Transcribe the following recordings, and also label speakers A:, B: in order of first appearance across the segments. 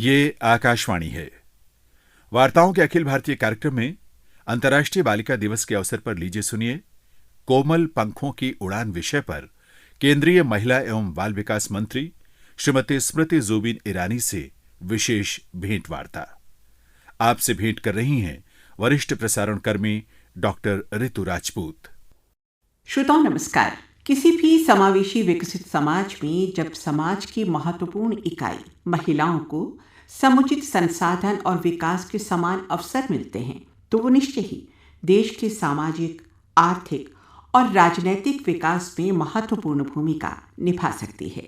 A: ये आकाशवाणी है। वार्ताओं के अखिल भारतीय कार्यक्रम में अंतर्राष्ट्रीय बालिका दिवस के अवसर पर लीजिए सुनिए कोमल पंखों की उड़ान विषय पर केंद्रीय महिला एवं बाल विकास मंत्री श्रीमती स्मृति जुबिन ईरानी से विशेष भेंट वार्ता। आपसे भेंट कर रही हैं वरिष्ठ प्रसारण कर्मी डॉक्टर ऋतु राजपूत।
B: श्रोताओं नमस्कार। किसी भी समावेशी विकसित समाज में जब समाज की महत्वपूर्ण इकाई महिलाओं को समुचित संसाधन और विकास के समान अवसर मिलते हैं तो वो निश्चय ही देश के सामाजिक, आर्थिक और राजनैतिक विकास में महत्वपूर्ण भूमिका निभा सकती है।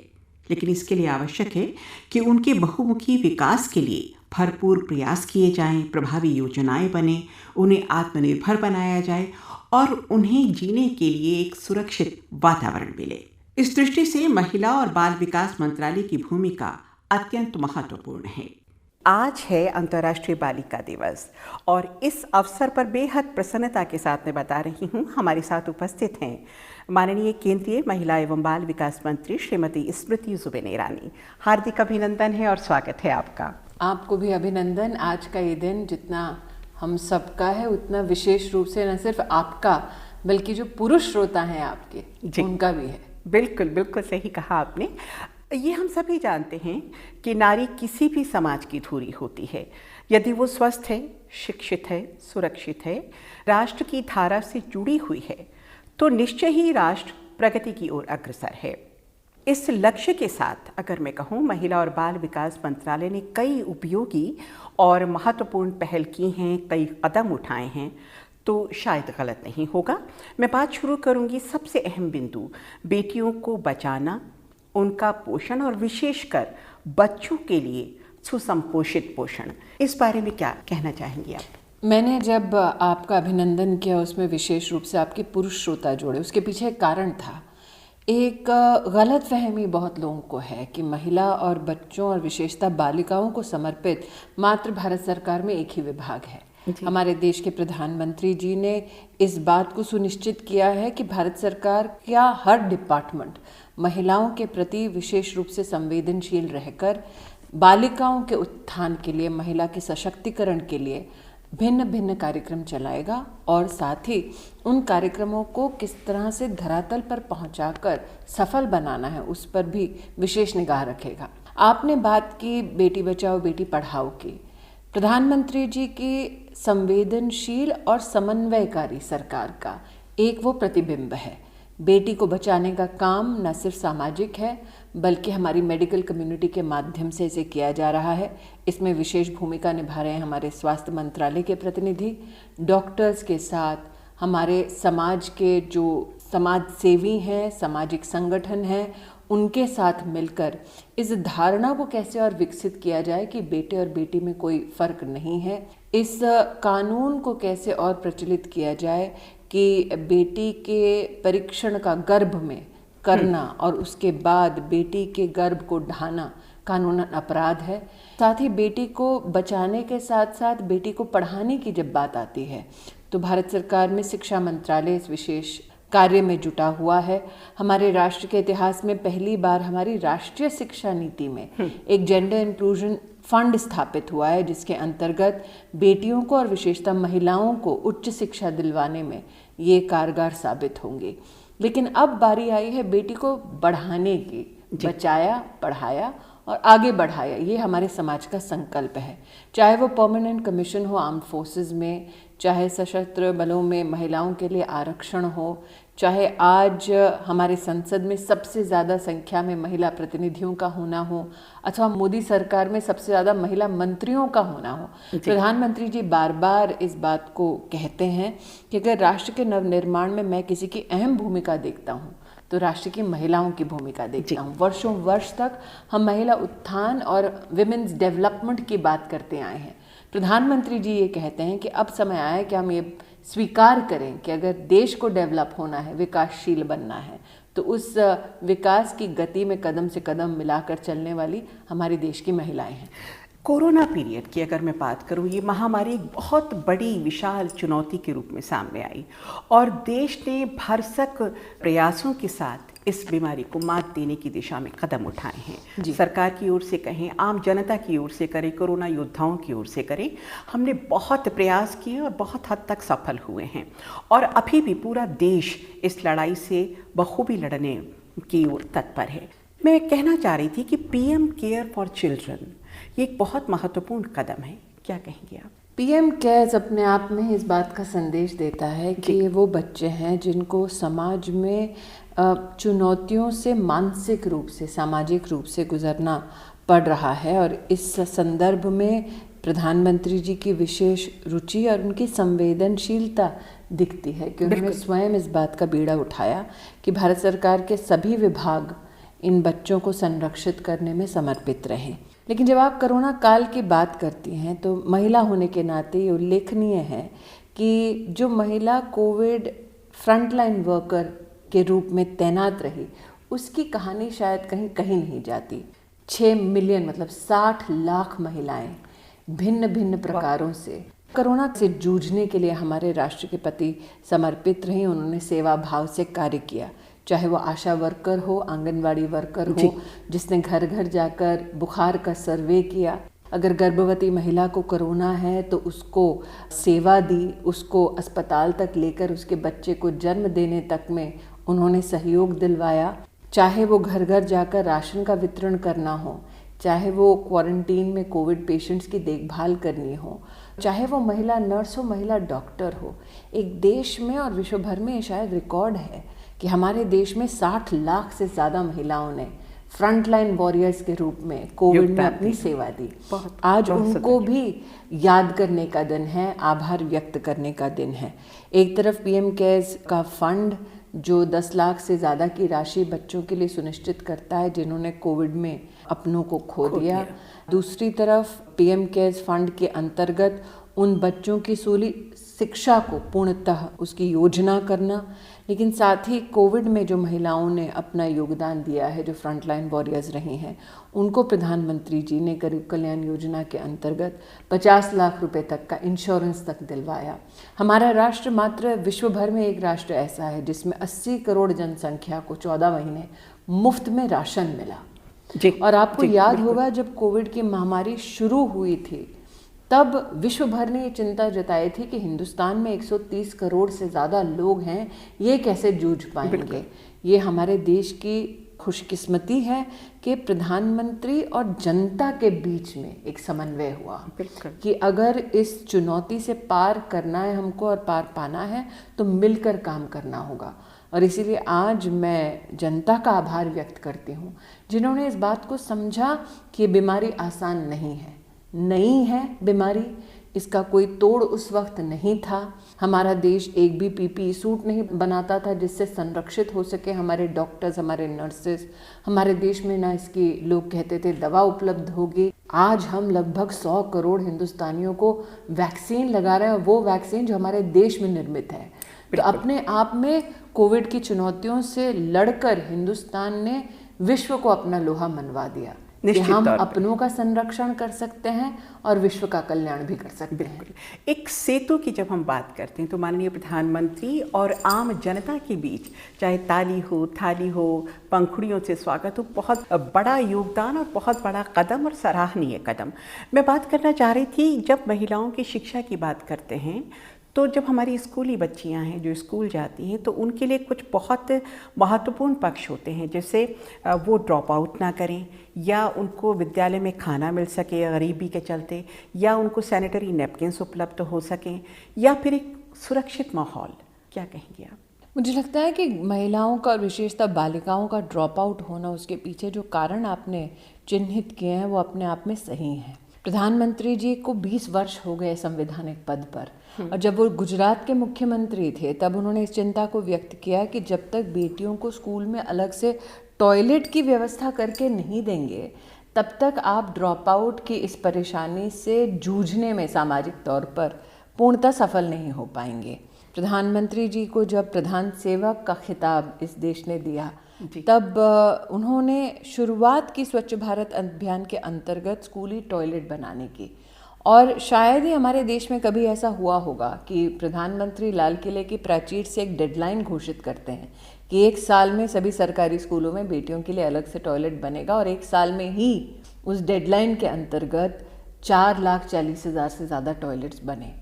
B: लेकिन इसके लिए आवश्यक है कि उनके बहुमुखी विकास के लिए भरपूर प्रयास किए जाएं, प्रभावी योजनाएं बने, उन्हें आत्मनिर्भर बनाया जाए और उन्हें जीने के लिए एक सुरक्षित वातावरण मिले। इस दृष्टि से महिला और बाल विकास मंत्रालय की भूमिका अत्यंत महत्वपूर्ण है। आज है अंतर्राष्ट्रीय बालिका दिवस और इस अवसर पर बेहद प्रसन्नता के साथ मैं बता रही हूँ, हमारे साथ उपस्थित हैं माननीय केंद्रीय महिला एवं बाल विकास मंत्री श्रीमती स्मृति जुबिन ईरानी। हार्दिक अभिनंदन है और स्वागत है आपका।
C: आपको भी अभिनंदन। आज का ये दिन जितना हम सबका है उतना विशेष रूप से न सिर्फ आपका बल्कि जो पुरुष श्रोता हैं आपके उनका भी है।
B: बिल्कुल बिल्कुल सही कहा आपने। ये हम सभी जानते हैं कि नारी किसी भी समाज की धुरी होती है। यदि वो स्वस्थ है, शिक्षित है, सुरक्षित है, राष्ट्र की धारा से जुड़ी हुई है तो निश्चय ही राष्ट्र प्रगति की ओर अग्रसर है। इस लक्ष्य के साथ अगर मैं कहूँ, महिला और बाल विकास मंत्रालय ने कई उपयोगी और महत्वपूर्ण पहल की हैं, कई कदम उठाए हैं तो शायद गलत नहीं होगा। मैं बात शुरू करूँगी सबसे अहम बिंदु बेटियों को बचाना, उनका पोषण और विशेषकर बच्चों के लिए सुसंपोषित पोषण। इस बारे में क्या कहना चाहेंगी आप?
C: मैंने जब आपका अभिनंदन किया उसमें विशेष रूप से आपके पुरुष श्रोता जोड़े, उसके पीछे एक कारण था। एक गलत फहमी बहुत लोगों को है कि महिला और बच्चों और विशेषतः बालिकाओं को समर्पित मात्र भारत सरकार में एक ही विभाग है। हमारे देश के प्रधानमंत्री जी ने इस बात को सुनिश्चित किया है कि भारत सरकार का हर डिपार्टमेंट महिलाओं के प्रति विशेष रूप से संवेदनशील रहकर बालिकाओं के उत्थान के लिए, महिला के सशक्तिकरण के लिए भिन्न भिन्न कार्यक्रम चलाएगा और साथ ही उन कार्यक्रमों को किस तरह से धरातल पर पहुंचाकर सफल बनाना है उस पर भी विशेष निगाह रखेगा। आपने बात की बेटी बचाओ बेटी पढ़ाओ की। प्रधानमंत्री जी की संवेदनशील और समन्वयकारी सरकार का एक वो प्रतिबिंब है। बेटी को बचाने का काम न सिर्फ सामाजिक है बल्कि हमारी मेडिकल कम्युनिटी के माध्यम से इसे किया जा रहा है। इसमें विशेष भूमिका निभा रहे हैं हमारे स्वास्थ्य मंत्रालय के प्रतिनिधि, डॉक्टर्स के साथ हमारे समाज के जो समाज सेवी हैं, सामाजिक संगठन हैं, उनके साथ मिलकर इस धारणा को कैसे और विकसित किया जाए कि बेटे और बेटी में कोई फर्क नहीं है। इस कानून को कैसे और प्रचलित किया जाए कि बेटी के परीक्षण का गर्भ में करना और उसके बाद बेटी के गर्भ को ढाना कानूनन अपराध है। साथ ही बेटी को बचाने के साथ साथ बेटी को पढ़ाने की जब बात आती है तो भारत सरकार में शिक्षा मंत्रालय इस विशेष कार्य में जुटा हुआ है। हमारे राष्ट्र के इतिहास में पहली बार हमारी राष्ट्रीय शिक्षा नीति में एक जेंडर इंक्लूजन फंड स्थापित हुआ है जिसके अंतर्गत बेटियों को और विशेषतः महिलाओं को उच्च शिक्षा दिलवाने में ये कारगर साबित होंगे। लेकिन अब बारी आई है बेटी को बढ़ाने की। बचाया, पढ़ाया और आगे बढ़ाया, ये हमारे समाज का संकल्प है। चाहे वो परमानेंट कमीशन हो आर्म्ड फोर्सेस में, चाहे सशस्त्र बलों में महिलाओं के लिए आरक्षण हो, चाहे आज हमारे संसद में सबसे ज़्यादा संख्या में महिला प्रतिनिधियों का होना हो, अथवा मोदी सरकार में सबसे ज़्यादा महिला मंत्रियों का होना हो। प्रधानमंत्री जी बार बार इस बात को कहते हैं कि अगर राष्ट्र के नवनिर्माण में मैं किसी की अहम भूमिका देखता हूँ तो राष्ट्र की महिलाओं की भूमिका देखता हूँ। वर्षों वर्ष तक हम महिला उत्थान और विमेन्स डेवलपमेंट की बात करते आए हैं। प्रधानमंत्री जी ये कहते हैं कि अब समय आया है कि हम ये स्वीकार करें कि अगर देश को डेवलप होना है, विकासशील बनना है, तो उस विकास की गति में कदम से कदम मिलाकर चलने वाली हमारे देश की महिलाएं हैं।
B: कोरोना पीरियड की अगर मैं बात करूं, ये महामारी एक बहुत बड़ी विशाल चुनौती के रूप में सामने आई और देश ने भरसक प्रयासों के साथ इस बीमारी को मात देने की दिशा में कदम उठाए हैं। सरकार की ओर से कहें, आम जनता की ओर से करें, कोरोना योद्धाओं की ओर से करें, हमने बहुत प्रयास किए और बहुत हद तक सफल हुए हैं और अभी भी पूरा देश इस लड़ाई से बखूबी लड़ने की ओर तत्पर है। मैं कहना चाह रही थी कि पीएम केयर फॉर चिल्ड्रन ये एक बहुत महत्वपूर्ण कदम है, क्या कहेंगे आप?
C: पीएम केयर्स अपने आप में इस बात का संदेश देता है कि ये वो बच्चे हैं जिनको समाज में चुनौतियों से मानसिक रूप से, सामाजिक रूप से गुजरना पड़ रहा है और इस संदर्भ में प्रधानमंत्री जी की विशेष रुचि और उनकी संवेदनशीलता दिखती है कि उन्होंने स्वयं इस बात का बीड़ा उठाया कि भारत सरकार के सभी विभाग इन बच्चों को संरक्षित करने में समर्पित रहें। लेकिन जब आप कोरोना काल की बात करती हैं तो महिला होने के नाते ये उल्लेखनीय है कि जो महिला कोविड फ्रंटलाइन वर्कर के रूप में तैनात रही, उसकी कहानी शायद कहीं नहीं जाती। 6 मिलियन मतलब 60 लाख महिलाएं भिन्न भिन्न प्रकारों से कोरोना से जूझने के लिए हमारे राष्ट्र के प्रति समर्पित रही। उन्होंने सेवा भाव से कार्य किया, चाहे वो आशा वर्कर हो, आंगनवाड़ी वर्कर हो, जिसने घर घर जाकर बुखार का सर्वे किया, अगर गर्भवती महिला को कोरोना है तो उसको सेवा दी, उसको अस्पताल तक लेकर उसके बच्चे को जन्म देने तक में उन्होंने सहयोग दिलवाया, चाहे वो घर घर जाकर राशन का वितरण करना हो, चाहे वो क्वारंटीन में कोविड पेशेंट्स की देखभाल करनी हो, चाहे वो महिला नर्स हो, महिला डॉक्टर हो। एक देश में और विश्व भर में शायद रिकॉर्ड है कि हमारे देश में 60 लाख से ज़्यादा महिलाओं ने फ्रंटलाइन वॉरियर्स के रूप में कोविड में अपनी सेवा दी। आज उनको भी याद करने का दिन है, आभार व्यक्त करने का दिन है। एक तरफ पीएम केयर्स का फंड जो 10 लाख से ज़्यादा की राशि बच्चों के लिए सुनिश्चित करता है जिन्होंने कोविड में अपनों को खो दिया। दूसरी तरफ पीएम केयर्स फंड के अंतर्गत उन बच्चों की स्कूली शिक्षा को पूर्णतः उसकी योजना करना, लेकिन साथ ही कोविड में जो महिलाओं ने अपना योगदान दिया है, जो फ्रंटलाइन वॉरियर्स रही हैं, उनको प्रधानमंत्री जी ने गरीब कल्याण योजना के अंतर्गत 50 लाख रुपए तक का इंश्योरेंस तक दिलवाया। हमारा राष्ट्र मात्र विश्व भर में एक राष्ट्र ऐसा है जिसमें 80 करोड़ जनसंख्या को 14 महीने मुफ्त में राशन मिला। और आपको याद होगा जब कोविड की महामारी शुरू हुई थी तब विश्व भर ने ये चिंता जताई थी कि हिंदुस्तान में 130 करोड़ से ज़्यादा लोग हैं, ये कैसे जूझ पाएंगे। ये हमारे देश की खुशकिस्मती है कि प्रधानमंत्री और जनता के बीच में एक समन्वय हुआ कि अगर इस चुनौती से पार करना है हमको और पार पाना है तो मिलकर काम करना होगा। और इसीलिए आज मैं जनता का आभार व्यक्त करती हूँ जिन्होंने इस बात को समझा कि ये बीमारी आसान नहीं है, नई है बीमारी, इसका कोई तोड़ उस वक्त नहीं था। हमारा देश एक भी पीपीई सूट नहीं बनाता था जिससे संरक्षित हो सके हमारे डॉक्टर्स, हमारे नर्सेस। हमारे देश में ना इसकी लोग कहते थे दवा उपलब्ध होगी। आज हम लगभग 100 करोड़ हिंदुस्तानियों को वैक्सीन लगा रहे हैं, और वो वैक्सीन जो हमारे देश में निर्मित है। तो अपने आप में कोविड की चुनौतियों से लड़कर हिंदुस्तान ने विश्व को अपना लोहा मनवा दिया कि हम अपनों का संरक्षण कर सकते हैं और विश्व का कल्याण भी कर सकते हैं।
B: एक सेतु की जब हम बात करते हैं तो माननीय प्रधानमंत्री और आम जनता के बीच चाहे ताली हो, थाली हो, पंखुड़ियों से स्वागत हो, बहुत बड़ा योगदान और बहुत बड़ा कदम और सराहनीय कदम। मैं बात करना चाह रही थी, जब महिलाओं की शिक्षा की बात करते हैं तो जब हमारी स्कूली बच्चियां हैं जो स्कूल जाती हैं तो उनके लिए कुछ बहुत महत्वपूर्ण पक्ष होते हैं, जैसे वो ड्रॉप आउट ना करें, या उनको विद्यालय में खाना मिल सके गरीबी के चलते, या उनको सैनिटरी नैपकिन्स उपलब्ध हो सकें, या फिर एक सुरक्षित माहौल। क्या कहेंगे आप?
C: मुझे लगता है कि महिलाओं का और विशेषतः बालिकाओं का ड्रॉप आउट होना, उसके पीछे जो कारण आपने चिन्हित किए हैं वो अपने आप में सही हैं। प्रधानमंत्री जी को 20 वर्ष हो गए संवैधानिक पद पर, और जब वो गुजरात के मुख्यमंत्री थे तब उन्होंने इस चिंता को व्यक्त किया कि जब तक बेटियों को स्कूल में अलग से टॉयलेट की व्यवस्था करके नहीं देंगे तब तक आप ड्रॉप आउट की इस परेशानी से जूझने में सामाजिक तौर पर पूर्णतः सफल नहीं हो पाएंगे। प्रधानमंत्री जी को जब प्रधान सेवक का खिताब इस देश ने दिया तब उन्होंने शुरुआत की स्वच्छ भारत अभियान के अंतर्गत स्कूली टॉयलेट बनाने की। और शायद ही हमारे देश में कभी ऐसा हुआ होगा कि प्रधानमंत्री लाल किले की प्राचीर से एक डेडलाइन घोषित करते हैं कि 1 साल में सभी सरकारी स्कूलों में बेटियों के लिए अलग से टॉयलेट बनेगा, और 1 साल में ही उस डेडलाइन के अंतर्गत 4,40,000 से ज़्यादा टॉयलेट्स बने।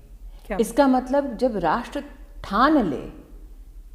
C: इसका मतलब जब राष्ट्र ठान ले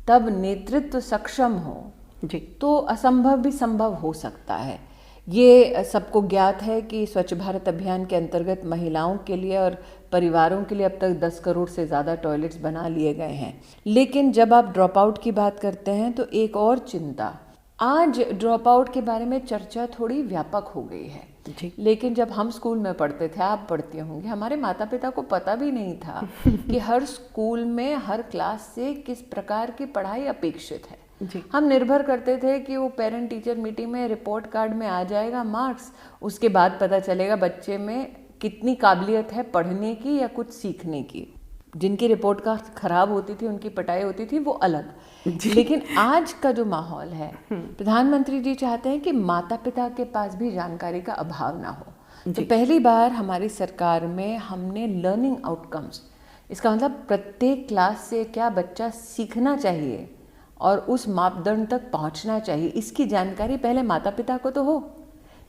C: तब नेतृत्व सक्षम हो
B: जी,
C: तो असंभव भी संभव हो सकता है। ये सबको ज्ञात है कि स्वच्छ भारत अभियान के अंतर्गत महिलाओं के लिए और परिवारों के लिए अब तक 10 करोड़ से ज़्यादा टॉयलेट्स बना लिए गए हैं। लेकिन जब आप ड्रॉप आउट की बात करते हैं तो एक और चिंता, आज ड्रॉप आउट के बारे में चर्चा थोड़ी व्यापक हो गई है
B: जी।
C: लेकिन जब हम स्कूल में पढ़ते थे, आप पढ़ती होंगे, हमारे माता पिता को पता भी नहीं था कि हर स्कूल में हर क्लास से किस प्रकार की पढ़ाई अपेक्षित है
B: जी।
C: हम निर्भर करते थे कि वो पेरेंट टीचर मीटिंग में रिपोर्ट कार्ड में आ जाएगा मार्क्स, उसके बाद पता चलेगा बच्चे में कितनी काबिलियत है पढ़ने की या कुछ सीखने की। जिनकी रिपोर्ट कार्ड खराब होती थी, उनकी पढ़ाई होती थी, वो अलग। लेकिन आज का जो माहौल है, प्रधानमंत्री जी चाहते हैं कि माता पिता के पास भी जानकारी का अभाव ना हो। तो पहली बार हमारी सरकार में हमने लर्निंग आउटकम्स, इसका मतलब प्रत्येक क्लास से क्या बच्चा सीखना चाहिए और उस मापदंड तक पहुंचना चाहिए, इसकी जानकारी पहले माता पिता को तो हो,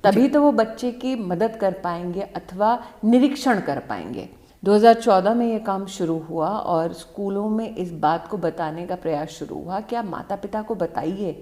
C: तभी तो वो बच्चे की मदद कर पाएंगे अथवा निरीक्षण कर पाएंगे। 2014 में ये काम शुरू हुआ और स्कूलों में इस बात को बताने का प्रयास शुरू हुआ कि आप माता पिता को बताइए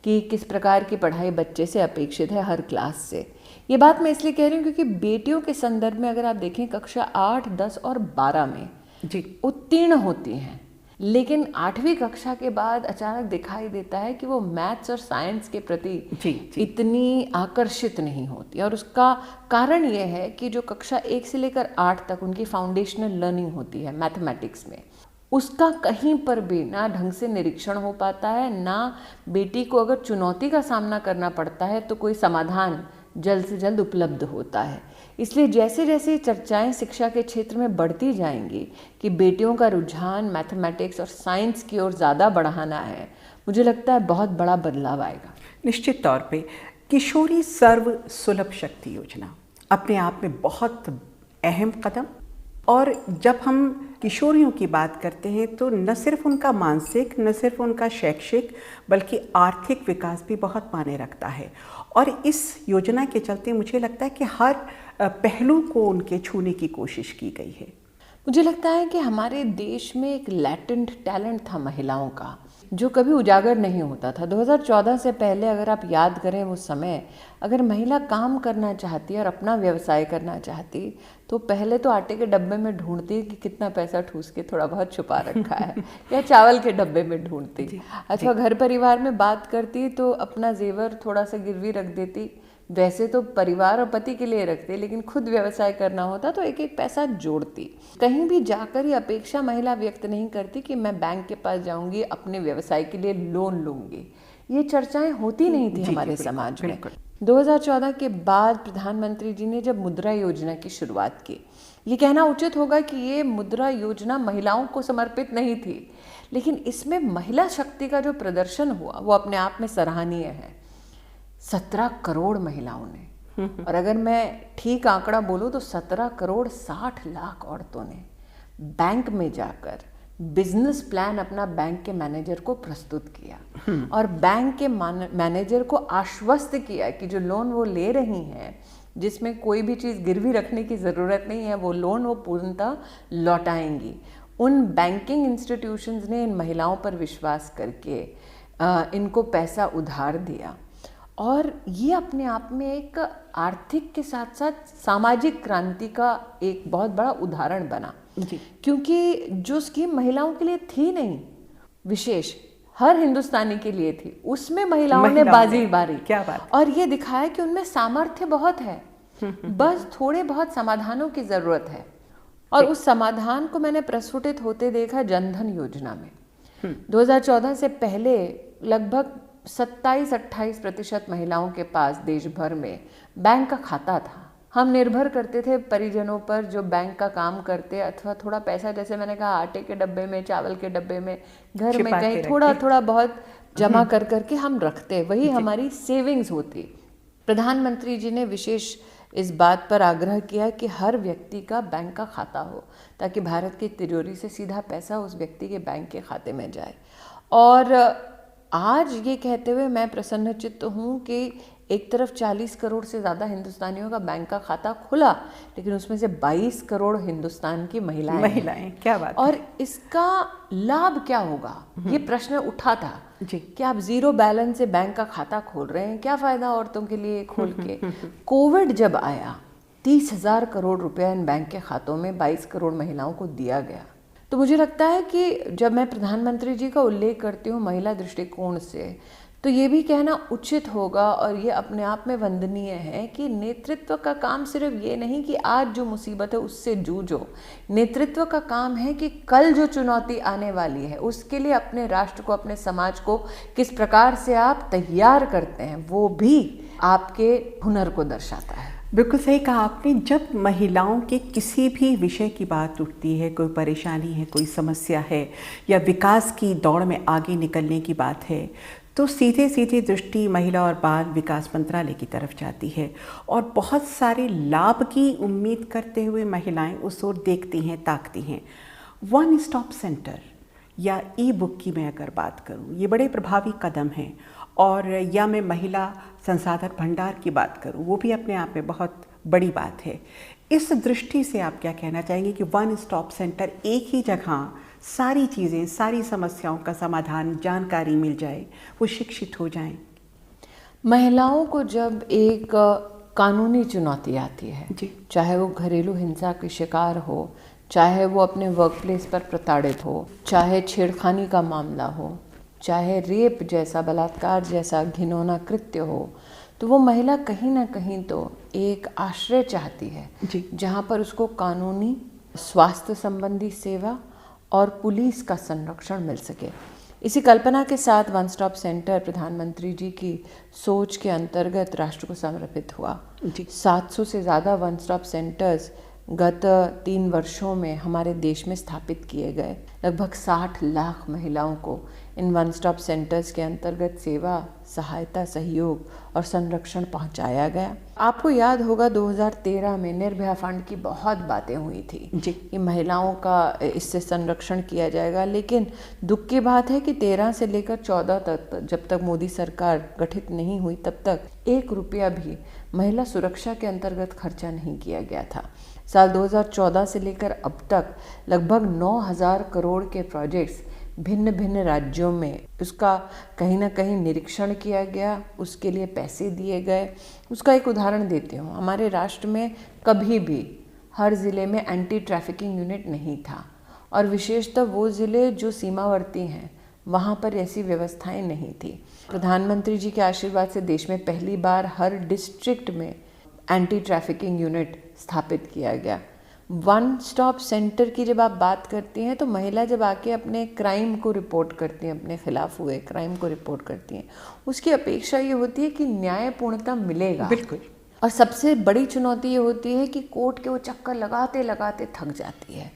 C: कि किस प्रकार की पढ़ाई बच्चे से अपेक्षित है हर क्लास से। ये बात मैं इसलिए कह रही हूँ क्योंकि बेटियों के संदर्भ में अगर आप देखें, कक्षा 8, 10 और 12 में
B: जी
C: उत्तीर्ण होती हैं, लेकिन 8वीं कक्षा के बाद अचानक दिखाई देता है कि वो मैथ्स और साइंस के प्रति
B: जी।
C: इतनी आकर्षित नहीं होती। और उसका कारण ये है कि जो कक्षा 1 से लेकर 8 तक उनकी फाउंडेशनल लर्निंग होती है मैथमेटिक्स में, उसका कहीं पर भी ना ढंग से निरीक्षण हो पाता है, ना बेटी को अगर चुनौती का सामना करना पड़ता है तो कोई समाधान जल्द से जल्द उपलब्ध होता है। इसलिए जैसे जैसे चर्चाएं शिक्षा के क्षेत्र में बढ़ती जाएंगी कि बेटियों का रुझान मैथमेटिक्स और साइंस की ओर ज़्यादा बढ़ाना है, मुझे लगता है बहुत बड़ा बदलाव आएगा।
B: निश्चित तौर पे किशोरी सर्व सुलभ शक्ति योजना अपने आप में बहुत अहम कदम, और जब हम किशोरियों की बात करते हैं तो न सिर्फ उनका मानसिक, न सिर्फ उनका शैक्षिक, बल्कि आर्थिक विकास भी बहुत मायने रखता है। और इस योजना के चलते मुझे लगता है कि हर पहलू को उनके छूने की कोशिश की गई है।
C: मुझे लगता है कि हमारे देश में एक लैटेंट टैलेंट था महिलाओं का, जो कभी उजागर नहीं होता था। 2014 से पहले अगर आप याद करें वो समय, अगर महिला काम करना चाहती और अपना व्यवसाय करना चाहती तो पहले तो आटे के डब्बे में ढूंढती कि कितना पैसा ठूस के थोड़ा बहुत छुपा रखा है या चावल के डब्बे में ढूंढती, अथवा घर परिवार में बात करती तो अपना जेवर थोड़ा सा गिरवी रख देती। वैसे तो परिवार और पति के लिए रखते, लेकिन खुद व्यवसाय करना होता तो एक एक पैसा जोड़ती। कहीं भी जाकर ये अपेक्षा महिला व्यक्त नहीं करती कि मैं बैंक के पास जाऊंगी, अपने व्यवसाय के लिए लोन लूंगी। ये चर्चाएं होती नहीं थी हमारे समाज में। 2014 के बाद प्रधानमंत्री जी ने जब मुद्रा योजना की शुरुआत की, ये कहना उचित होगा कि ये मुद्रा योजना महिलाओं को समर्पित नहीं थी, लेकिन इसमें महिला शक्ति का जो प्रदर्शन हुआ वो अपने आप में सराहनीय है। 17 करोड़ महिलाओं ने, और अगर मैं ठीक आंकड़ा बोलूं तो 17 करोड़ 60 लाख औरतों ने बैंक में जाकर बिजनेस प्लान अपना बैंक के मैनेजर को प्रस्तुत किया और बैंक के मैनेजर को आश्वस्त किया कि जो लोन वो ले रही हैं, जिसमें कोई भी चीज़ गिरवी रखने की ज़रूरत नहीं है, वो लोन वो पूर्णतः लौटाएंगी। उन बैंकिंग इंस्टीट्यूशंस ने इन महिलाओं पर विश्वास करके इनको पैसा उधार दिया, और ये अपने आप में एक आर्थिक के साथ साथ सामाजिक क्रांति का एक बहुत बड़ा उदाहरण बना
B: जी।
C: क्योंकि जो स्कीम महिलाओं के लिए थी नहीं, विशेष हर हिंदुस्तानी के लिए थी, उसमें महिलाओं ने बाजी मारी।
B: क्या बात।
C: और ये दिखाया कि उनमें सामर्थ्य बहुत है, बस थोड़े बहुत समाधानों की ज़रूरत है। और उस समाधान को मैंने प्रस्फुटित होते देखा जनधन योजना में। 2014 से पहले लगभग 27-28% महिलाओं के पास देश भर में बैंक का खाता था। हम निर्भर करते थे परिजनों पर जो बैंक का काम करते, अथवा थोड़ा पैसा, जैसे मैंने कहा, आटे के डब्बे में, चावल के डब्बे में, घर में कहीं थोड़ा थोड़ा बहुत जमा कर करके हम रखते, वही हमारी सेविंग्स होती। प्रधानमंत्री जी ने विशेष इस बात पर आग्रह किया कि हर व्यक्ति का बैंक का खाता हो, ताकि भारत की तिजोरी से सीधा पैसा उस व्यक्ति के बैंक के खाते में जाए। और आज ये कहते हुए मैं प्रसन्नचित्त हूँ कि एक तरफ 40 करोड़ से ज़्यादा हिंदुस्तानियों का बैंक का खाता खुला, लेकिन उसमें से 22 करोड़ हिंदुस्तान की महिलाएं।
B: क्या बात
C: और इसका लाभ क्या होगा, ये प्रश्न उठा था
B: जी
C: कि आप जीरो बैलेंस से बैंक का खाता खोल रहे हैं, क्या फ़ायदा औरतों के लिए खोल के। कोविड जब आया 30,000 करोड़ रुपया इन बैंक के खातों में 22 करोड़ महिलाओं को दिया गया। तो मुझे लगता है कि जब मैं प्रधानमंत्री जी का उल्लेख करती हूँ महिला दृष्टिकोण से, तो ये भी कहना उचित होगा और ये अपने आप में वंदनीय है कि नेतृत्व का काम सिर्फ ये नहीं कि आज जो मुसीबत है उससे जूझो। नेतृत्व का काम है कि कल जो चुनौती आने वाली है उसके लिए अपने राष्ट्र को, अपने समाज को किस प्रकार से आप तैयार करते हैं, वो भी आपके हुनर को दर्शाता है।
B: बिल्कुल सही कहा आपने। जब महिलाओं के किसी भी विषय की बात उठती है, कोई परेशानी है, कोई समस्या है या विकास की दौड़ में आगे निकलने की बात है, तो सीधे सीधे दृष्टि महिला और बाल विकास मंत्रालय की तरफ जाती है और बहुत सारे लाभ की उम्मीद करते हुए महिलाएं उस ओर देखती हैं, ताकती हैं। वन स्टॉप सेंटर या ई बुक की मैं अगर बात करूं, ये बड़े प्रभावी कदम हैं। और या मैं महिला संसाधन भंडार की बात करूं, वो भी अपने आप में बहुत बड़ी बात है। इस दृष्टि से आप क्या कहना चाहेंगे कि वन स्टॉप सेंटर, एक ही जगह सारी चीज़ें, सारी समस्याओं का समाधान, जानकारी मिल जाए, वो शिक्षित हो जाएं?
C: महिलाओं को जब एक कानूनी चुनौती आती है
B: जी,
C: चाहे वो घरेलू हिंसा के शिकार हो, चाहे वो अपने वर्क प्लेस पर प्रताड़ित हो, चाहे छेड़खानी का मामला हो, चाहे रेप जैसा, बलात्कार जैसा घिनौना कृत्य हो, तो वो महिला कहीं ना कहीं तो एक आश्रय चाहती है
B: जी,
C: जहाँ पर उसको कानूनी, स्वास्थ्य संबंधी सेवा और पुलिस का संरक्षण मिल सके। इसी कल्पना के साथ वन स्टॉप सेंटर प्रधानमंत्री जी की सोच के अंतर्गत राष्ट्र को समर्पित हुआ। 700 से ज़्यादा वन स्टॉप सेंटर्स गत 3 वर्षों में हमारे देश में स्थापित किए गए। लगभग 60 लाख महिलाओं को इन वन स्टॉप सेंटर्स के अंतर्गत सेवा, सहायता, सहयोग और संरक्षण पहुंचाया गया। आपको याद होगा 2013 में निर्भया फंड की बहुत बातें हुई थी
B: जी,
C: कि महिलाओं का इससे संरक्षण किया जाएगा, लेकिन दुख की बात है कि 13 से लेकर 14 तक, जब तक मोदी सरकार गठित नहीं हुई, तब तक 1 रुपया भी महिला सुरक्षा के अंतर्गत खर्चा नहीं किया गया था। साल 2014 से लेकर अब तक लगभग 9,000 करोड़ के प्रोजेक्ट्स भिन्न भिन्न राज्यों में, उसका कहीं ना कहीं निरीक्षण किया गया, उसके लिए पैसे दिए गए। उसका एक उदाहरण देती हूँ। हमारे राष्ट्र में कभी भी हर ज़िले में एंटी ट्रैफिकिंग यूनिट नहीं था, और विशेषतः वो ज़िले जो सीमावर्ती हैं वहाँ पर ऐसी व्यवस्थाएं नहीं थी। प्रधानमंत्री जी के आशीर्वाद से देश में पहली बार हर डिस्ट्रिक्ट में एंटी ट्रैफिकिंग यूनिट स्थापित किया गया। वन स्टॉप सेंटर की जब आप बात करती हैं, तो महिला जब आके अपने क्राइम को रिपोर्ट करती हैं, अपने खिलाफ हुए क्राइम को रिपोर्ट करती हैं, उसकी अपेक्षा ये होती है कि न्याय पूर्णतः मिलेगा।
B: बिल्कुल।
C: और सबसे बड़ी चुनौती ये होती है कि कोर्ट के वो चक्कर लगाते लगाते थक जाती है।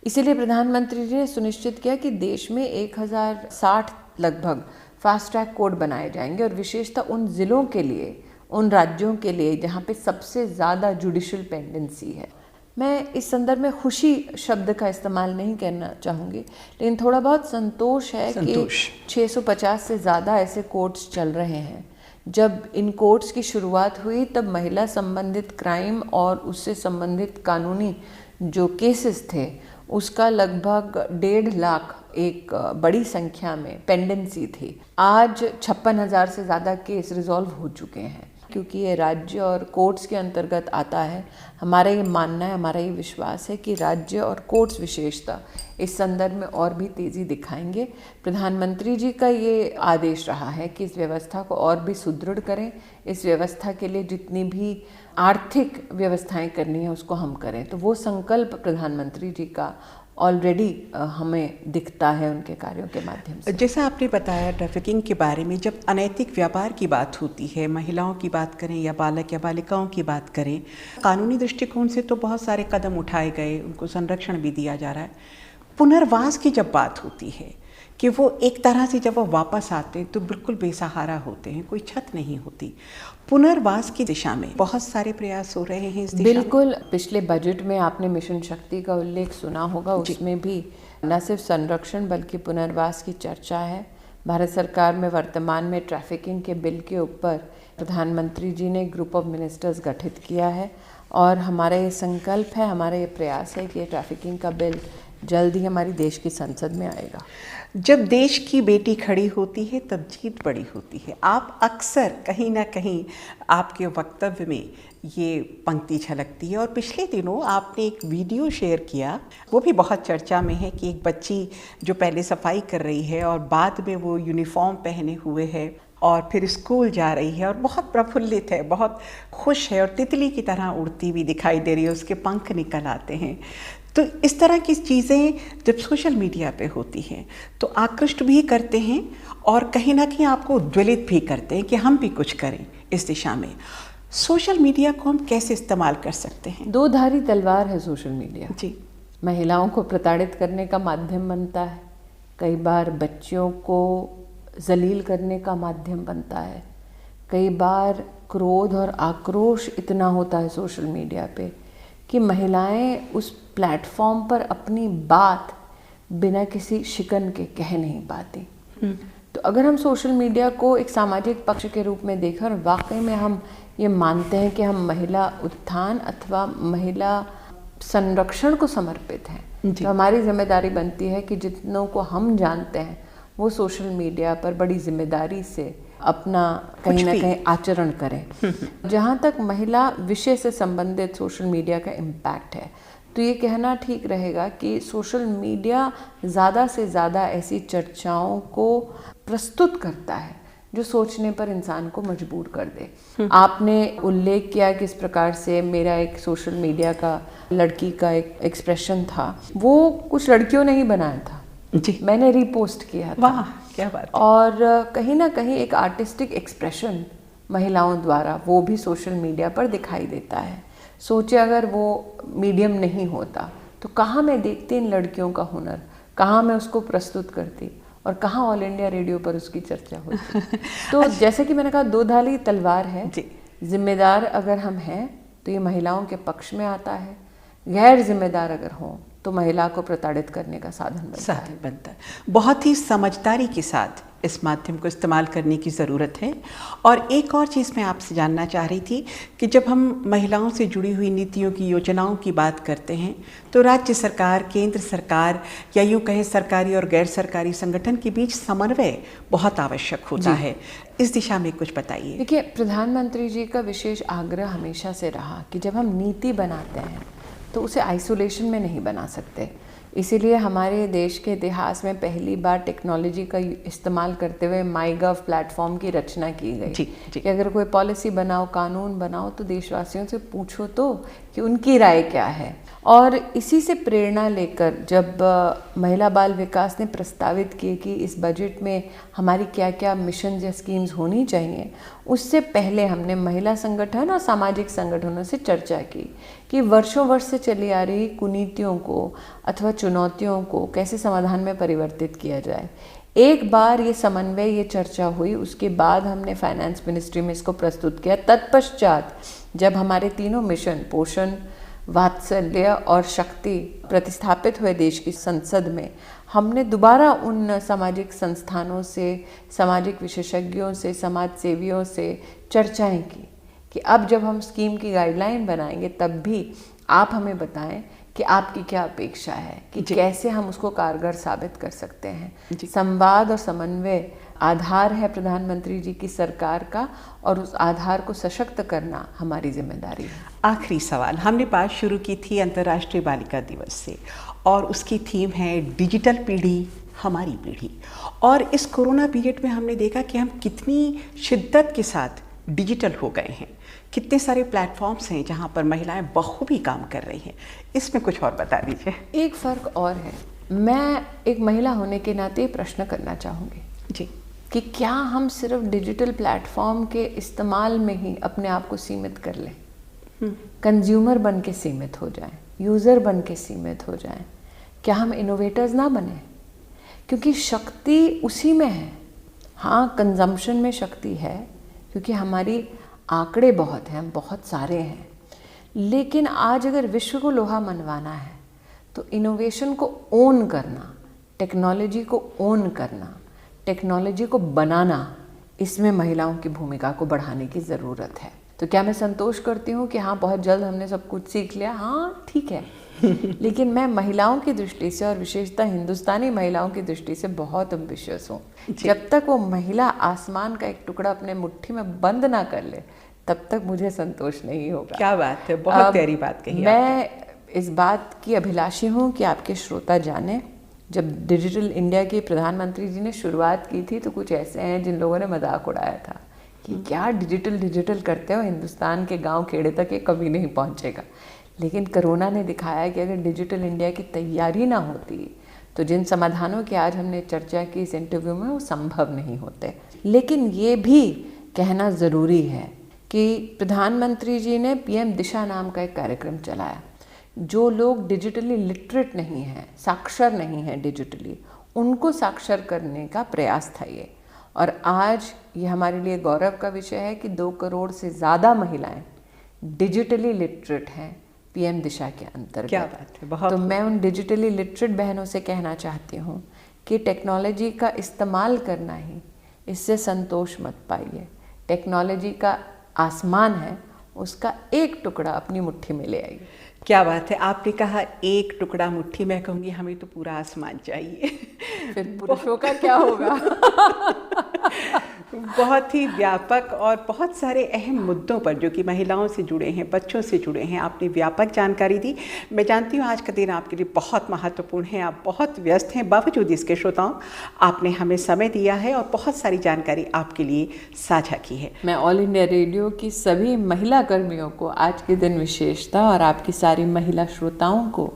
C: इसीलिए प्रधानमंत्री जी ने सुनिश्चित किया कि देश में 1060 लगभग फास्ट ट्रैक कोर्ट बनाए जाएंगे, और विशेषतः उन ज़िलों के लिए, उन राज्यों के लिए जहाँ पे सबसे ज़्यादा जुडिशल पेंडेंसी है। मैं इस संदर्भ में खुशी शब्द का इस्तेमाल नहीं करना चाहूँगी, लेकिन थोड़ा बहुत संतोष है कि 650 से ज़्यादा ऐसे कोर्ट्स चल रहे हैं। जब इन कोर्ट्स की शुरुआत हुई तब महिला संबंधित क्राइम और उससे संबंधित कानूनी जो केसेस थे उसका लगभग 1.5 लाख, एक बड़ी संख्या में पेंडेंसी थी। आज 56,000 से ज़्यादा केस रिजॉल्व हो चुके हैं। क्योंकि ये राज्य और कोर्ट्स के अंतर्गत आता है, हमारा ये मानना है, हमारा ये विश्वास है कि राज्य और कोर्ट्स विशेषता इस संदर्भ में और भी तेज़ी दिखाएंगे। प्रधानमंत्री जी का ये आदेश रहा है कि इस व्यवस्था को और भी सुदृढ़ करें, इस व्यवस्था के लिए जितनी भी आर्थिक व्यवस्थाएं करनी है उसको हम करें। तो वो संकल्प प्रधानमंत्री जी का ऑलरेडी हमें दिखता है उनके कार्यों के माध्यम से।
B: जैसा आपने बताया ट्रैफिकिंग के बारे में, जब अनैतिक व्यापार की बात होती है, महिलाओं की बात करें या बालक या बालिकाओं की बात करें, कानूनी दृष्टिकोण से तो बहुत सारे कदम उठाए गए, उनको संरक्षण भी दिया जा रहा है। पुनर्वास की जब बात होती है कि वो एक तरह से जब वो वापस आते हैं तो बिल्कुल बेसहारा होते हैं, कोई छत नहीं होती। पुनर्वास की दिशा में बहुत सारे प्रयास हो रहे हैं इस दिशा में।
C: बिल्कुल, पिछले बजट में आपने मिशन शक्ति का उल्लेख सुना होगा, उसमें भी न सिर्फ संरक्षण बल्कि पुनर्वास की चर्चा है। भारत सरकार में वर्तमान में ट्रैफिकिंग के बिल के ऊपर प्रधानमंत्री जी ने ग्रुप ऑफ मिनिस्टर्स गठित किया है और हमारा ये संकल्प है, हमारा ये प्रयास है कि ये ट्रैफिकिंग का बिल जल्द ही हमारी देश की संसद में आएगा।
B: जब देश की बेटी खड़ी होती है तब जीत बड़ी होती है। आप अक्सर कहीं ना कहीं आपके वक्तव्य में ये पंक्ति झलकती है और पिछले दिनों आपने एक वीडियो शेयर किया, वो भी बहुत चर्चा में है कि एक बच्ची जो पहले सफाई कर रही है और बाद में वो यूनिफॉर्म पहने हुए है और फिर स्कूल जा रही है और बहुत प्रफुल्लित है, बहुत खुश है और तितली की तरह उड़ती हुई दिखाई दे रही है, उसके पंख निकल आते हैं। तो इस तरह की चीज़ें जब सोशल मीडिया पे होती हैं तो आकृष्ट भी करते हैं और कहीं ना कहीं आपको उद्वेलित भी करते हैं कि हम भी कुछ करें इस दिशा में। सोशल मीडिया को हम कैसे इस्तेमाल कर सकते हैं?
C: दो धारी तलवार है सोशल मीडिया
B: जी।
C: महिलाओं को प्रताड़ित करने का माध्यम बनता है, कई बार बच्चियों को जलील करने का माध्यम बनता है, कई बार क्रोध और आक्रोश इतना होता है सोशल मीडिया पे कि महिलाएं उस प्लेटफॉर्म पर अपनी बात बिना किसी शिकन के कह नहीं पाती। तो अगर हम सोशल मीडिया को एक सामाजिक पक्ष के रूप में देखें और वाकई में हम ये मानते हैं कि हम महिला उत्थान अथवा महिला संरक्षण को समर्पित हैं, तो हमारी जिम्मेदारी बनती है कि जितनों को हम जानते हैं वो सोशल मीडिया पर बड़ी जिम्मेदारी से अपना कहीं ना कहीं आचरण करें। जहाँ तक महिला विषय से संबंधित सोशल मीडिया का इम्पैक्ट है, तो ये कहना ठीक रहेगा कि सोशल मीडिया ज़्यादा से ज़्यादा ऐसी चर्चाओं को प्रस्तुत करता है जो सोचने पर इंसान को मजबूर कर दे। आपने उल्लेख किया किस प्रकार से मेरा एक सोशल मीडिया का लड़की का एक एक्सप्रेशन था, वो कुछ लड़कियों ने ही बनाया था
B: जी,
C: मैंने रीपोस्ट किया था।
B: वाह क्या बात।
C: और कहीं ना कहीं एक आर्टिस्टिक एक्सप्रेशन महिलाओं द्वारा वो भी सोशल मीडिया पर दिखाई देता है। सोचे अगर वो मीडियम नहीं होता तो कहाँ मैं देखती इन लड़कियों का हुनर, कहाँ मैं उसको प्रस्तुत करती और कहाँ ऑल इंडिया रेडियो पर उसकी चर्चा होती। तो जैसे कि मैंने कहा दो धारी तलवार है
B: जी।
C: जिम्मेदार अगर हम हैं तो ये महिलाओं के पक्ष में आता है, गैर जिम्मेदार अगर हो तो महिला को प्रताड़ित करने का साधन बनता है।
B: बहुत ही समझदारी के साथ इस माध्यम को इस्तेमाल करने की ज़रूरत है। और एक और चीज़ मैं आपसे जानना चाह रही थी कि जब हम महिलाओं से जुड़ी हुई नीतियों की योजनाओं की बात करते हैं तो राज्य सरकार, केंद्र सरकार या यूँ कहें सरकारी और गैर सरकारी संगठन के बीच समन्वय बहुत आवश्यक होता है। इस दिशा में कुछ बताइए।
C: देखिए, प्रधानमंत्री जी का विशेष आग्रह हमेशा से रहा कि जब हम नीति बनाते हैं तो उसे आइसोलेशन में नहीं बना सकते। इसीलिए हमारे देश के इतिहास में पहली बार टेक्नोलॉजी का इस्तेमाल करते हुए माईगव प्लेटफॉर्म की रचना की गई कि अगर कोई पॉलिसी बनाओ, कानून बनाओ तो देशवासियों से पूछो तो कि उनकी राय क्या है। और इसी से प्रेरणा लेकर जब महिला बाल विकास ने प्रस्तावित किए कि इस बजट में हमारी क्या क्या मिशन या स्कीम्स होनी चाहिए, उससे पहले हमने महिला संगठन और सामाजिक संगठनों से चर्चा की कि वर्षों वर्ष से चली आ रही कुनीतियों को अथवा चुनौतियों को कैसे समाधान में परिवर्तित किया जाए। एक बार ये समन्वय, ये चर्चा हुई, उसके बाद हमने फाइनेंस मिनिस्ट्री में इसको प्रस्तुत किया। तत्पश्चात जब हमारे तीनों मिशन पोषण, वात्सल्य और शक्ति प्रतिस्थापित हुए देश की संसद में, हमने दोबारा उन सामाजिक संस्थानों से, सामाजिक विशेषज्ञों से, समाज सेवियों से चर्चाएं की कि अब जब हम स्कीम की गाइडलाइन बनाएंगे तब भी आप हमें बताएं कि आपकी क्या अपेक्षा है, कि कैसे हम उसको कारगर साबित कर सकते हैं। संवाद और समन्वय आधार है प्रधानमंत्री जी की सरकार का और उस आधार को सशक्त करना हमारी जिम्मेदारी है।
B: आखिरी सवाल, हमने बात शुरू की थी अंतर्राष्ट्रीय बालिका दिवस से और उसकी थीम है डिजिटल पीढ़ी हमारी पीढ़ी। और इस कोरोना पीरियड में हमने देखा कि हम कितनी शिद्दत के साथ डिजिटल हो गए हैं, कितने सारे प्लेटफॉर्म्स हैं जहां पर महिलाएं बखूबी काम कर रही हैं। इसमें कुछ और बता दीजिए।
C: एक फ़र्क और है, मैं एक महिला होने के नाते प्रश्न करना चाहूँगी
B: जी
C: कि क्या हम सिर्फ डिजिटल प्लेटफॉर्म के इस्तेमाल में ही अपने आप को सीमित कर लें, कंज्यूमर बन के सीमित हो जाएं, यूज़र बन के सीमित हो जाएं? क्या हम इनोवेटर्स ना बने? क्योंकि शक्ति उसी में है। हाँ, कंजम्पशन में शक्ति है, क्योंकि हमारी आंकड़े बहुत हैं, बहुत सारे हैं। लेकिन आज अगर विश्व को लोहा मनवाना है तो इनोवेशन को ओन करना, टेक्नोलॉजी को ओन करना, टेक्नोलॉजी को बनाना, इसमें महिलाओं की भूमिका को बढ़ाने की ज़रूरत है। तो क्या मैं संतोष करती हूँ कि हाँ बहुत जल्द हमने सब कुछ सीख लिया? हाँ ठीक है। लेकिन मैं महिलाओं की दृष्टि से और विशेषतः हिंदुस्तानी महिलाओं की दृष्टि से बहुत एम्बिशियस हूँ। जब तक वो महिला आसमान का एक टुकड़ा अपने मुट्ठी में बंद ना कर ले तब तक मुझे संतोष नहीं होगा।
B: क्या बात है, बहुत प्यारी बात कही।
C: मैं इस बात की अभिलाषी हूँ कि आपके श्रोता जाने, जब डिजिटल इंडिया की प्रधानमंत्री जी ने शुरुआत की थी तो कुछ ऐसे हैं जिन लोगों ने मजाक उड़ाया था कि क्या डिजिटल करते हो, हिंदुस्तान के गांव खेड़े तक ये कभी नहीं पहुंचेगा। लेकिन कोरोना ने दिखाया कि अगर डिजिटल इंडिया की तैयारी ना होती तो जिन समाधानों की आज हमने चर्चा की इस इंटरव्यू में वो संभव नहीं होते। लेकिन ये भी कहना ज़रूरी है कि प्रधानमंत्री जी ने पीएम दिशा नाम का एक कार्यक्रम चलाया। जो लोग डिजिटली लिटरेट नहीं हैं, साक्षर नहीं हैं डिजिटली, उनको साक्षर करने का प्रयास था ये। और आज ये हमारे लिए गौरव का विषय है कि 2 करोड़ से ज़्यादा महिलाएं डिजिटली लिटरेट हैं पीएम दिशा के अंतर्गत।
B: क्या बात है, बहुत।
C: तो मैं उन डिजिटली लिटरेट बहनों से कहना चाहती हूँ कि टेक्नोलॉजी का इस्तेमाल करना ही, इससे संतोष मत पाइए। टेक्नोलॉजी का आसमान है, उसका एक टुकड़ा अपनी मुट्ठी में ले आइए।
B: क्या बात है, आपने कहा एक टुकड़ा मुट्ठी, मैं कहूँगी हमें तो पूरा आसमान चाहिए।
C: फिर पुरुषों का क्या होगा?
B: बहुत ही व्यापक और बहुत सारे अहम मुद्दों पर जो कि महिलाओं से जुड़े हैं, बच्चों से जुड़े हैं, आपने व्यापक जानकारी दी। मैं जानती हूँ आज का दिन आपके लिए बहुत महत्वपूर्ण है, आप बहुत व्यस्त हैं, बावजूद इसके श्रोताओं आपने हमें समय दिया है और बहुत सारी जानकारी आपके लिए साझा की है।
C: मैं ऑल इंडिया रेडियो की सभी महिला कर्मियों को आज के दिन विशेषता और आपकी सारी महिला श्रोताओं को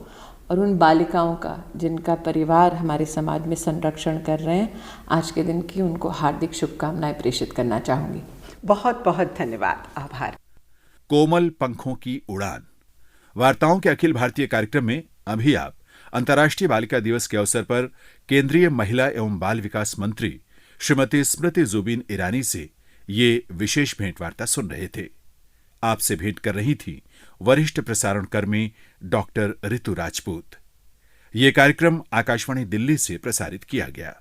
C: और उन बालिकाओं का जिनका परिवार हमारे समाज में संरक्षण कर रहे हैं, आज के दिन की उनको हार्दिक शुभकामनाएं प्रेषित करना चाहूँगी।
B: बहुत बहुत धन्यवाद, आभार।
A: कोमल पंखों की उड़ान वार्ताओं के अखिल भारतीय कार्यक्रम में अभी आप अंतर्राष्ट्रीय बालिका दिवस के अवसर पर केंद्रीय महिला एवं बाल विकास मंत्री श्रीमती स्मृति जुबिन ईरानी से ये विशेष भेंटवार्ता सुन रहे थे। आपसे भेंट कर रही थी वरिष्ठ प्रसारण कर्मी डॉक्टर ऋतु राजपूत। ये कार्यक्रम आकाशवाणी दिल्ली से प्रसारित किया गया।